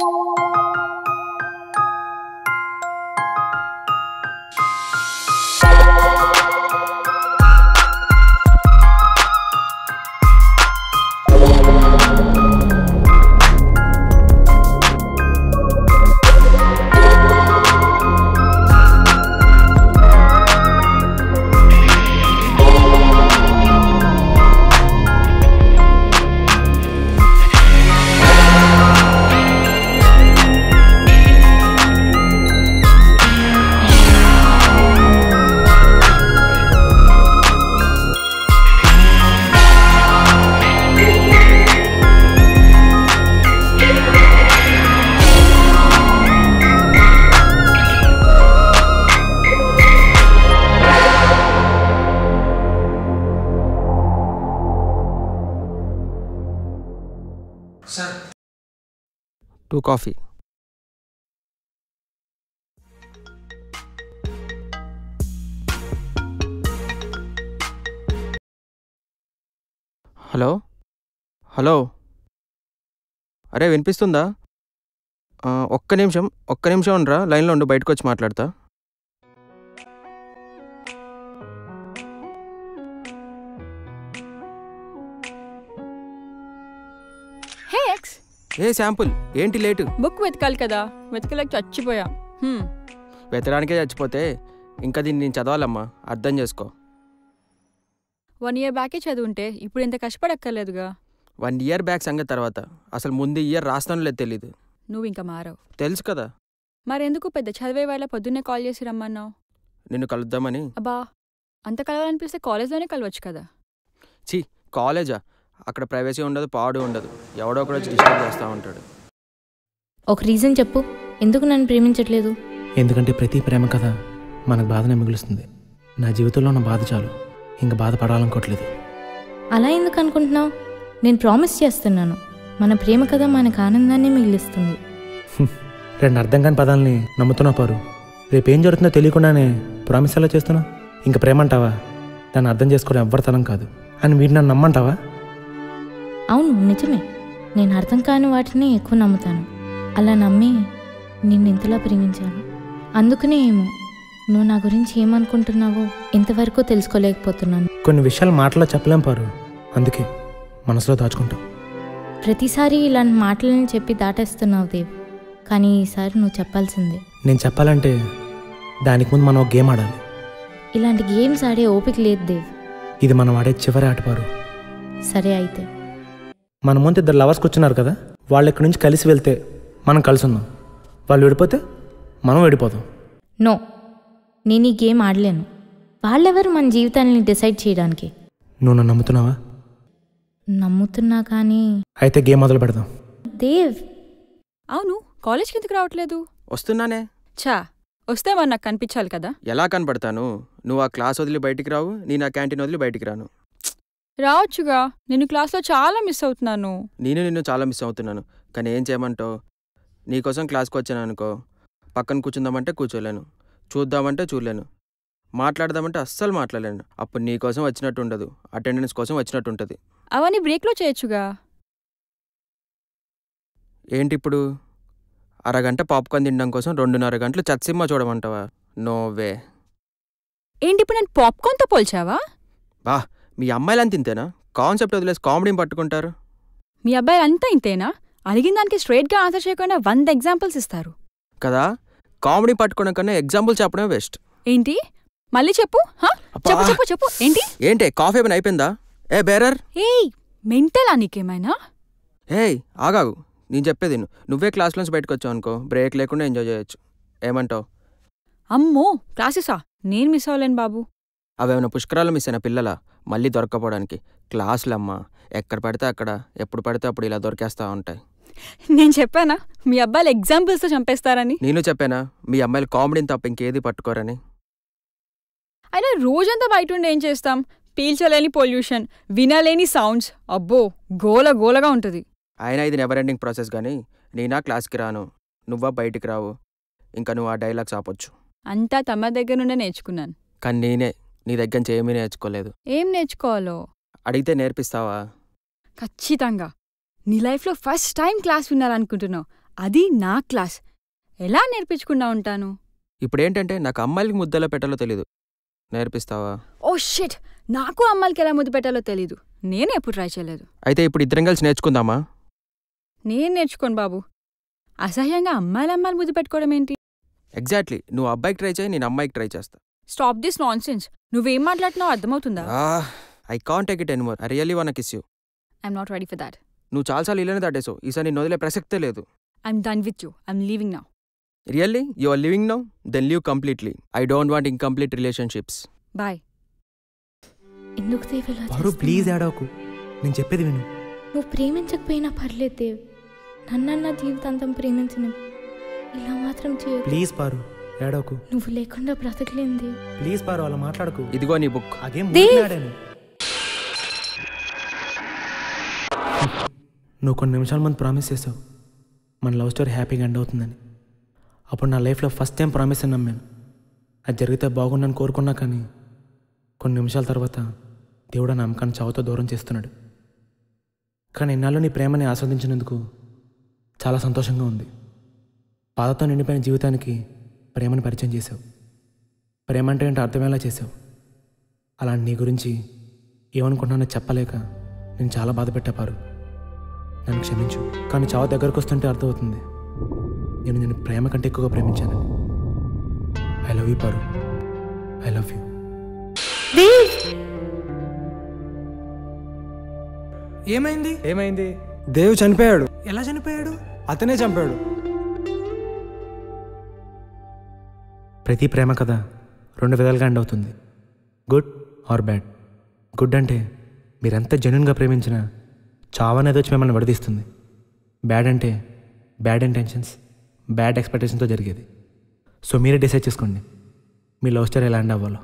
Sir. 2 coffee. Hello hello అరే వినిపిస్తుందా? ఒక్క నిమిషం ఉండరా, లైన్లో ఉండు, బయటకు వచ్చి మాట్లాడతా. ఏ శాంపుల్ ఏంటి లేటు? బుక్ వెతకాలి కదా, వెతకలేక చచ్చిపోయా. వెతకడానికే చచ్చిపోతే ఇంకా దీన్ని నేను చదవాలమ్మా, అర్థం చేసుకో. 1 year బ్యాకే చదువుంటే ఇప్పుడు ఇంత కష్టపడక్కర్లేదుగా. 1 year బ్యాక్ సంగతి తర్వాత, అసలు ముందు ఇయర్ రాస్తాను లేదు తెలీదు. నువ్వు ఇంకా మారవు తెలుసు కదా. మరెందుకు పెద్ద చదివే వాళ్ళ పొద్దున్నే కాల్ చేసి రమ్మన్నావు? నిన్ను కలుద్దామని. అబ్బా, అంత కలవాలనిపిస్తే కాలేజ్లోనే కలవచ్చు కదా. ఛీ, కాలేజా? అక్కడ ప్రైవసీ ఉండదు, పాడు ఉండదు, ఎవడో ఒకడు వచ్చి డిస్టర్బ్ చేస్తూ ఉంటాడు. ఒక రీజన్ చెప్పు, ఎందుకు నన్ను ప్రేమించట్లేదు? ఎందుకంటే ప్రతి ప్రేమ కథ మనకు బాధనే మిగులుస్తుంది. నా జీవితంలో ఉన్న బాధ చాలు, ఇంకా బాధపడాలనుకోవట్లేదు. అలా ఎందుకు అనుకుంటున్నావు? నేను ప్రామిస్ చేస్తున్నాను, మన ప్రేమ కథ మనకు ఆనందాన్ని మిగిలిస్తుంది. 2 అర్థం కాని పదాలని నమ్ముతున్నా పారు. రేపేం జరుగుతుందో తెలియకుండానే ప్రామిస్ ఎలా చేస్తున్నావు? ఇంకా ప్రేమ అంటావా? దాన్ని అర్థం చేసుకోవడం ఎవ్వరితనం కాదు అని వీటి నన్ను నమ్మంటావా? అవును, నిజమే. నేను అర్థం కాని వాటిని ఎక్కువ నమ్ముతాను. అలా నమ్మి నిన్ను ఇంతలా ప్రేమించాను. అందుకనే ఏమో నువ్వు నా గురించి ఏమనుకుంటున్నావో ఇంతవరకు తెలుసుకోలేకపోతున్నాను. కొన్ని విషయాలు మాటలో చెప్పలేం పారు, అందుకే మనసులో దాచుకుంటాం. ప్రతిసారి ఇలాంటి మాటలని చెప్పి దాటేస్తున్నావు దేవ్, కానీ ఈసారి నువ్వు చెప్పాల్సిందే. నేను చెప్పాలంటే దానికి ముందు మనం ఒక గేమ్ ఆడాలి. ఇలాంటి గేమ్స్ ఆడే ఓపిక లేదు దేవ్. ఇది మనం ఆడే చివరి ఆట పారు. సరే అయితే. మన ముందు 2 లవర్స్ కూర్చున్నారు కదా, వాళ్ళు ఇక్కడి నుంచి కలిసి వెళ్తే మనం కలిసి ఉన్నాం, వాళ్ళు విడిపోతే మనం విడిపోతాం. నో, నేను ఈ గేమ్ ఆడలేను. వాళ్ళెవరు మన జీవితాన్ని డిసైడ్ చేయడానికి? నువ్వు నన్ను నమ్ముతున్నావా? నమ్ముతున్నా కానీ. అయితే గేమ్ మొదలు పెడదాం. దేవ్, అవును, కాలేజ్కి ఎందుకు రావట్లేదు? వస్తున్నానే. చా, వస్తే మరి నాకు కనిపించాలి కదా. ఎలా కనపడతాను? నువ్వు ఆ క్లాస్ వదిలి బయటికి రావు, నేను ఆ క్యాంటీన్ వదిలి బయటికి రాను. రావచ్చుగా, నేను క్లాస్లో చాలా మిస్ అవుతున్నాను. నేను నిన్ను చాలా మిస్ అవుతున్నాను, కానీ ఏం చేయమంటావు? నీకోసం క్లాస్కి వచ్చాను అనుకో, పక్కన కూర్చుందామంటే కూర్చోలేను, చూద్దామంటే చూడలేను, మాట్లాడదామంటే అస్సలు మాట్లాడలేను. అప్పుడు నీకోసం వచ్చినట్టు ఉండదు, అటెండెన్స్ కోసం వచ్చినట్టు ఉంటుంది. అవన్నీ బ్రేక్లో చేయొచ్చుగా. ఏంటి ఇప్పుడు అరగంట పాప్కార్న్ తినడం కోసం 2.5 గంటలు చచ్చిమ్మ చూడమంటావా? నోవే. ఏంటి ఇప్పుడు నేను పాప్కార్న్తో పోల్చావా? బా, మీ అమ్మాయిలంతా ఇంతేనా? కాన్సెప్ట్ వదిలేసి కామెడీని పట్టుకుంటారు. మీ అబ్బాయిలు అంతా ఇంతేనా? అడిగిన దానికి స్ట్రైట్గా ఆన్సర్ చేయకుండా 100 ఎగ్జాంపుల్స్ ఇస్తారు కదా. కామెడీ పట్టుకోవడం కన్నా ఎగ్జాంపుల్ చెప్పడమే బెస్ట్. ఏంటి? మళ్ళీ చెప్పు. చెప్పు చెప్పు చెప్పు. ఏంటి? ఏంటి కాఫీ ఏమైనా అయిపోయిందా? ఏ బేరర్, ఏయ్ మెంటలా నీకేమైనా? ఏయ్ ఆగాగు, నేను చెప్పేది నువ్వే క్లాస్లోంచి బయటకు వచ్చావు అనుకో, బ్రేక్ లేకుండా ఎంజాయ్ చేయొచ్చు. ఏమంటావు? అమ్మో, క్లాసెసా? నేను మిస్ అవ్వలేను బాబు. అవేమైనా పుష్కరాలు మిస్ అయిన పిల్లల మళ్ళీ దొరకపోవడానికి? క్లాసులమ్మా, ఎక్కడ పడితే అక్కడ, ఎప్పుడు పడితే అప్పుడు ఇలా దొరికేస్తూ ఉంటాయి. నేను చెప్పానా మీ అబ్బాయిలు ఎగ్జాంపుల్స్తో చంపేస్తారని? నేను చెప్పానా మీ అమ్మాయిలు కామెడీని తప్ప ఇంకేది పట్టుకోరని? అయినా రోజంతా బయట ఉండి ఏం చేస్తాం? పీల్చలేని పొల్యూషన్, వినలేని సౌండ్స్, అబ్బో గోల గోలగా ఉంటుంది. అయినా ఇది నెవర్ ఎండింగ్ ప్రాసెస్. కానీ నేనా క్లాస్కి రాను, నువ్వా బయటికి రావు, ఇంకా నువ్వు ఆ డైలాగ్స్ ఆపొచ్చు. అంతా తమ దగ్గర నుండే నేర్చుకున్నాను. కానీ నేనే నీ దగ్గర నుంచి ఏమీ నేర్చుకోలేదు. ఏం నేర్చుకోవాలో అడిగితే నేర్పిస్తావా? ఖచ్చితంగా. నీ లైఫ్లో ఫస్ట్ టైం క్లాస్ వినాలనుకుంటున్నావు, అది నా క్లాస్. ఎలా నేర్పించకుండా ఉంటాను? ఇప్పుడు ఏంటంటే నాకు అమ్మాయిలకి ముద్దెలా పెట్టాలో తెలీదు. నేర్పిస్తావా? ఓ షిట్, నాకు అమ్మాయిలకి ఎలా ముద్దు పెట్టాలో తెలీదు. నేనే ఎప్పుడు ట్రై చేయలేదు. అయితే ఇప్పుడు ఇద్దరం కలిసి నేర్చుకుందామా? నేను నేర్చుకోను బాబు. అసహ్యంగా అమ్మాయిలు ముద్దు పెట్టుకోవడం ఏంటి? ఎగ్జాక్ట్లీ, నువ్వు అబ్బాయికి ట్రై చేయి, నేను అమ్మాయికి ట్రై చేస్తా. Stop this nonsense. నువ్వేం మాట్లాడుతున్నావు అర్థమవుతుందా? I can't take it anymore. I really want to kiss you. I'm not ready for that. నువ్వు చాలాసార్లు ఇలానే దాటేసావు. ఈసారి నిన్ను వదిలే ప్రసక్తే లేదు. I'm done with you. I'm leaving now. Really? You are living now? Then leave completely. I don't want incomplete relationships. Bye. ఎందుకు దేవ్ ఇలా పారు ప్లీజ్ ఏడవకు, నేను చెప్పేది విను. నువ్వు ప్రేమించకపోయినా పర్లేదు దేవ్. నన్నన్నా జీవితాంతం ప్రేమించను. ఇలా మాత్రం చేయకు. ప్లీజ్ పారు ఏడవకు. నువ్వు లేకుండా బ్రతకలేను దేవ్. ప్లీజ్ పారు అలా మాట్లాడకు. ఇదిగో నీ బుక్. అదేం దేవ్! మాట్లాడాను. నువ్వు కొన్ని నిమిషాల ముందు ప్రామిస్ చేసావు మన లవ్ స్టోరీ హ్యాపీగా ఎండ్ అవుతుందని. అప్పుడు నా లైఫ్లో ఫస్ట్ టైం ప్రామిస్ అని నమ్మాను. అది జరిగితే బాగుండని కోరుకున్నా, కానీ కొన్ని నిమిషాల తర్వాత దేవుడు నా నమ్మకాన్ని చావుతో దూరం చేస్తున్నాడు. కానీ ఇన్నాళ్ళు నీ ప్రేమని ఆస్వాదించినందుకు చాలా సంతోషంగా ఉంది. బాధతో నిండిపోయిన జీవితానికి ప్రేమను పరిచయం చేసావు. ప్రేమ అంటే ఏంటో అర్థమయ్యేలా చేసావు. అలాంటి నీ గురించి ఏమనుకుంటున్నానో చెప్పలేక నేను చాలా బాధ పెట్టాపారు. నన్ను క్షమించు. కానీ చావు దగ్గరకు వస్తుంటే అర్థమవుతుంది నేను ప్రేమ కంటే ఎక్కువగా ప్రేమించానని. I love you Paru. I love you. ఏమైంది? దేవ్ చనిపోయాడు. ఎలా చనిపోయాడు? అతనే చంపాడు. ప్రతి ప్రేమ కథ రెండు విధాలుగా ఎండ్ అవుతుంది, గుడ్ ఆర్ బ్యాడ్. గుడ్ అంటే మీరెంత జెన్యున్గా ప్రేమించినా చావనేది వచ్చి మిమ్మల్ని విడదీస్తుంది. బ్యాడ్ అంటే బ్యాడ్ ఇంటెన్షన్స్, బ్యాడ్ ఎక్స్పెక్టేషన్తో జరిగేది. సో మీరే డిసైడ్ చేసుకోండి మీ లవ్ స్టోరీ ఎలా ఎండ్ అవ్వాలో.